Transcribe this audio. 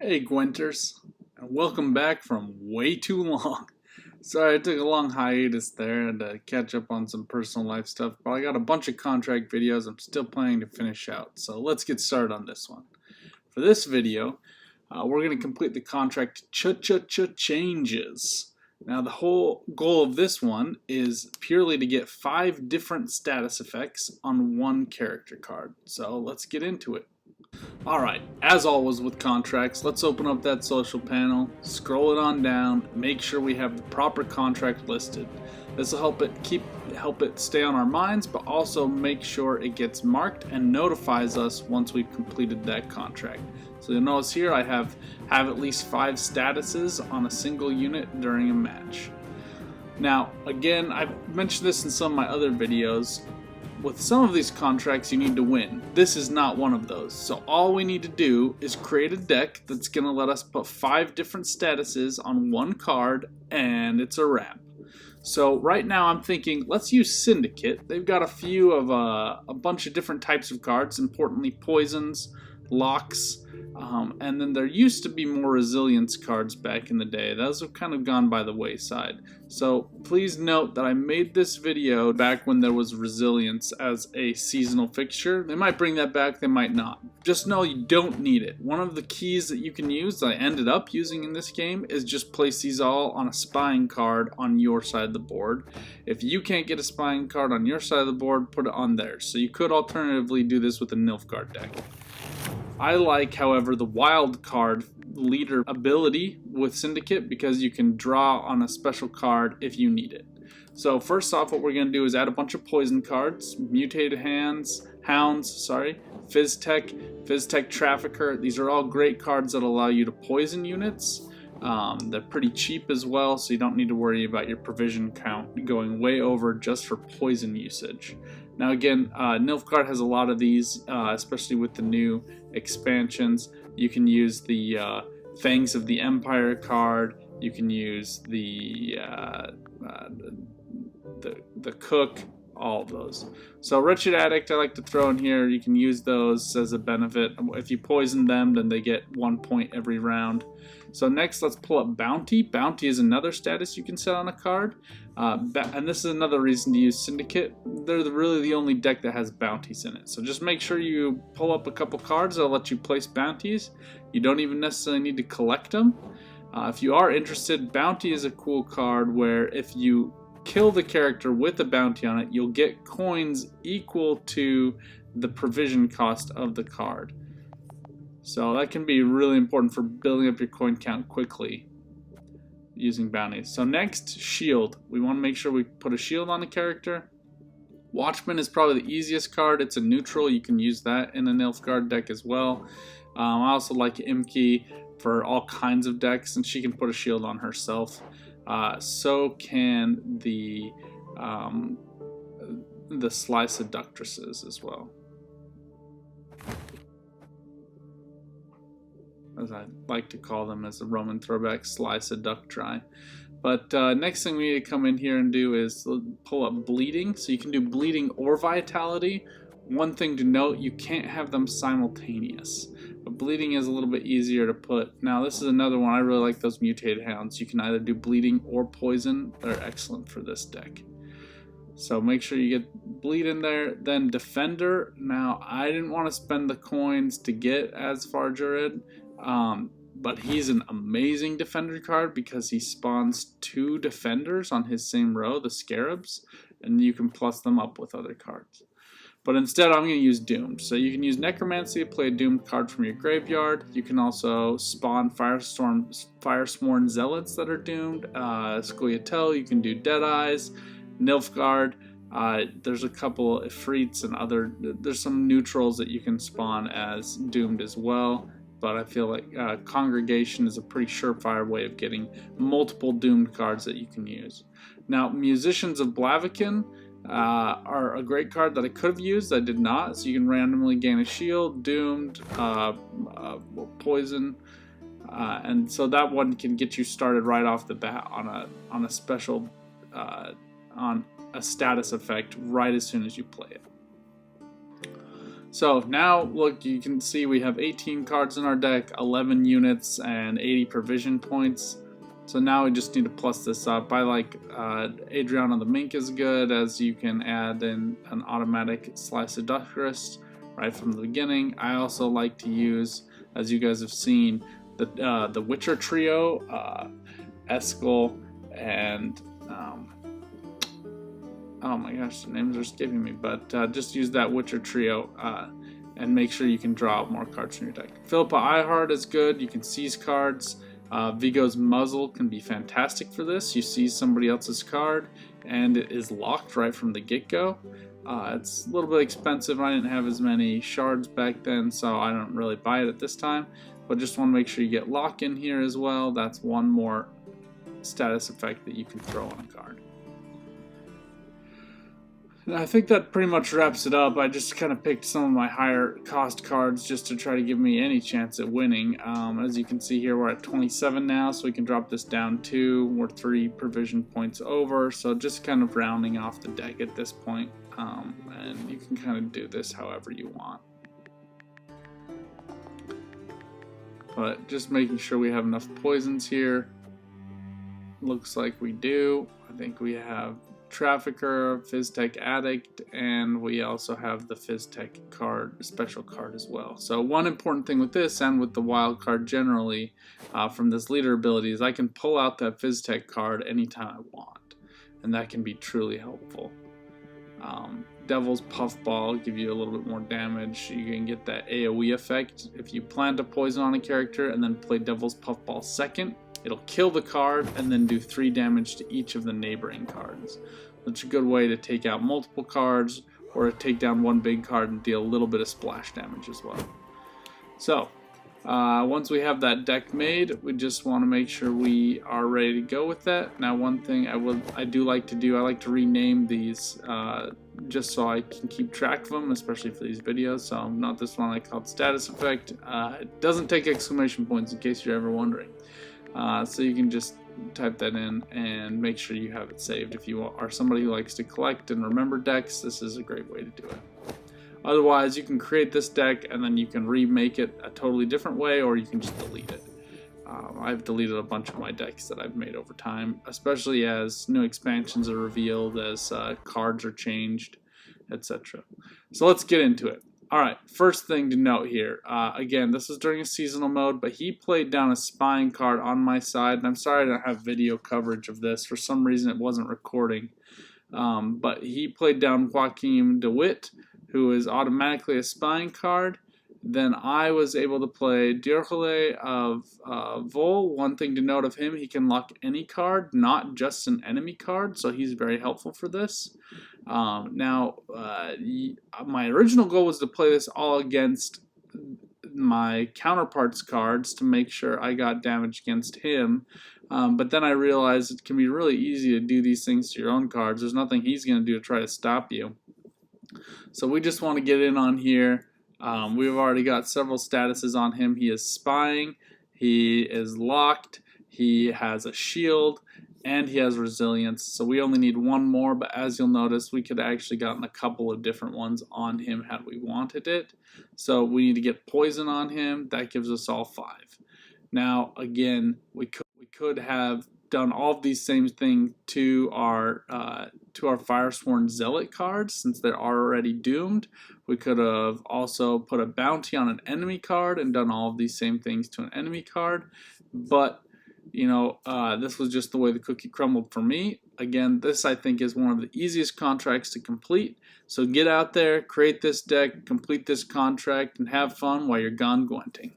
Hey Gwenters, and welcome back from way too long. Sorry I took a long hiatus there to catch up on some personal life stuff, but I got a bunch of contract videos I'm still planning to finish out, so let's get started on this one. For this video, we're going to complete the contract changes. Now the whole goal of this one is purely to get 5 different status effects on one character card, so let's get into it. Alright, as always with contracts, let's open up that social panel, scroll it on down, make sure we have the proper contract listed. This will help it stay on our minds, but also make sure it gets marked and notifies us once we've completed that contract. So you'll notice here I have at least 5 statuses on a single unit during a match. Now, again, I've mentioned this in some of my other videos. With some of these contracts you need to win. This is not one of those. So all we need to do is create a deck that's going to let us put 5 different statuses on one card, and it's a wrap. So right now I'm thinking let's use Syndicate. They've got a bunch of different types of cards, importantly poisons, locks, and then there used to be more resilience cards back in the day. Those have kind of gone by the wayside. So please note that I made this video back when there was resilience as a seasonal fixture. They might bring that back, they might not. Just know you don't need it. One of the keys that you can use that I ended up using in this game is just place these all on a spying card on your side of the board. If you can't get a spying card on your side of the board, put it on theirs. So you could alternatively do this with a Nilfgaard deck. I like, however, the wild card leader ability with Syndicate because you can draw on a special card if you need it. So first off, what we're going to do is add a bunch of poison cards, mutated hounds, Fizztech Trafficker. These are all great cards that allow you to poison units. They're pretty cheap as well, so you don't need to worry about your provision count going way over just for poison usage. Now again, Nilfgaard has a lot of these, especially with the new expansions. You can use the Fangs of the Empire card. You can use the Cook, all of those. So Wretched Addict I like to throw in here. You can use those as a benefit. If you poison them, then they get 1 point every round. So next, let's pull up Bounty. Bounty is another status you can set on a card. And this is another reason to use Syndicate. They're really the only deck that has bounties in it. So just make sure you pull up a couple cards that'll let you place bounties. You don't even necessarily need to collect them. If you are interested, Bounty is a cool card where if you kill the character with a bounty on it, you'll get coins equal to the provision cost of the card. So that can be really important for building up your coin count quickly using bounties. So next, Shield. We want to make sure we put a shield on the character. Watchmen is probably the easiest card. It's a neutral. You can use that in a Nilfgaard deck as well. I also like Imki for all kinds of decks, and she can put a shield on herself. So can the Sly Seductresses as well, as I like to call them as a Roman throwback, Sly Seductri. But next thing we need to come in here and do is pull up Bleeding. So you can do Bleeding or Vitality. One thing to note, you can't have them simultaneous. But Bleeding is a little bit easier to put. Now this is another one. I really like those Mutated Hounds. You can either do Bleeding or Poison. They're excellent for this deck. So make sure you get Bleed in there. Then Defender. Now I didn't want to spend the coins to get Asfarjared, but he's an amazing Defender card because he spawns 2 Defenders on his same row, the Scarabs, and you can plus them up with other cards. But instead I'm going to use Doomed. So you can use Necromancy to play a Doomed card from your graveyard. You can also spawn Firesworn Zealots that are Doomed. Scoia'tael, you can do Deadeyes. Nilfgaard, there's a couple Ifrits and there's some neutrals that you can spawn as Doomed as well. But I feel like Congregation is a pretty surefire way of getting multiple Doomed cards that you can use. Now, Musicians of Blaviken are a great card that I could have used. I did not. So you can randomly gain a shield, Doomed, Poison, and so that one can get you started right off the bat on a special on a status effect right as soon as you play it. So now look, you can see we have 18 cards in our deck, 11 units, and 80 provision points. So now we just need to plus this up. I like Adriana the Mink is good, as you can add in an automatic Slice Seductress right from the beginning. I also like to use, as you guys have seen, the Witcher trio, Eskel, and oh my gosh, the names are escaping me, but just use that Witcher trio and make sure you can draw out more cards from your deck. Philippa Eilhart is good. You can seize cards. Vigo's Muzzle can be fantastic for this. You seize somebody else's card and it is locked right from the get-go. It's a little bit expensive. I didn't have as many shards back then, so I don't really buy it at this time. But just want to make sure you get lock in here as well. That's one more status effect that you can throw on a card. And I think that pretty much wraps it up. I just kind of picked some of my higher cost cards just to try to give me any chance at winning. As you can see here, we're at 27 now, so we can drop this down 2. We're 3 provision points over, so just kind of rounding off the deck at this point. And you can kind of do this however you want. But just making sure we have enough poisons here. Looks like we do. I think we have Trafficker, Fizztech Addict, and we also have the Fizztech card, special card as well. So one important thing with this and with the wild card generally from this leader ability is I can pull out that Fizztech card anytime I want, and that can be truly helpful. Devil's Puffball give you a little bit more damage. You can get that AoE effect if you plant a poison on a character and then play Devil's Puffball second. It'll kill the card and then do 3 damage to each of the neighboring cards. That's a good way to take out multiple cards or to take down one big card and deal a little bit of splash damage as well. So once we have that deck made, we just want to make sure we are ready to go with that. Now one thing I do like to do, I like to rename these just so I can keep track of them, especially for these videos. So not this one I called Status Effect. It doesn't take exclamation points in case you're ever wondering. So you can just type that in and make sure you have it saved. If you are somebody who likes to collect and remember decks, this is a great way to do it. Otherwise, you can create this deck and then you can remake it a totally different way, or you can just delete it. I've deleted a bunch of my decks that I've made over time, especially as new expansions are revealed, as cards are changed, etc. So let's get into it. Alright, first thing to note here, again, this was during a seasonal mode, but he played down a spying card on my side, and I'm sorry I don't have video coverage of this. For some reason it wasn't recording. But he played down Joachim DeWitt, who is automatically a spying card. Then I was able to play Dirgele of Vol. One thing to note of him, he can lock any card, not just an enemy card, so he's very helpful for this. Now, my original goal was to play this all against my counterpart's cards to make sure I got damage against him. But then I realized it can be really easy to do these things to your own cards. There's nothing he's going to do to try to stop you. So we just want to get in on here. We've already got several statuses on him. He is spying, he is locked, he has a shield, and he has resilience. So we only need one more, but as you'll notice, we could have actually gotten a couple of different ones on him had we wanted it. So we need to get poison on him. That gives us all 5. Now, again, we could have done all of these same things to our Firesworn Zealot cards, since they're already doomed. We could have also put a bounty on an enemy card and done all of these same things to an enemy card, but you know, this was just the way the cookie crumbled for me. Again, this I think is one of the easiest contracts to complete, so get out there, create this deck, complete this contract, and have fun while you're gone Gwenting.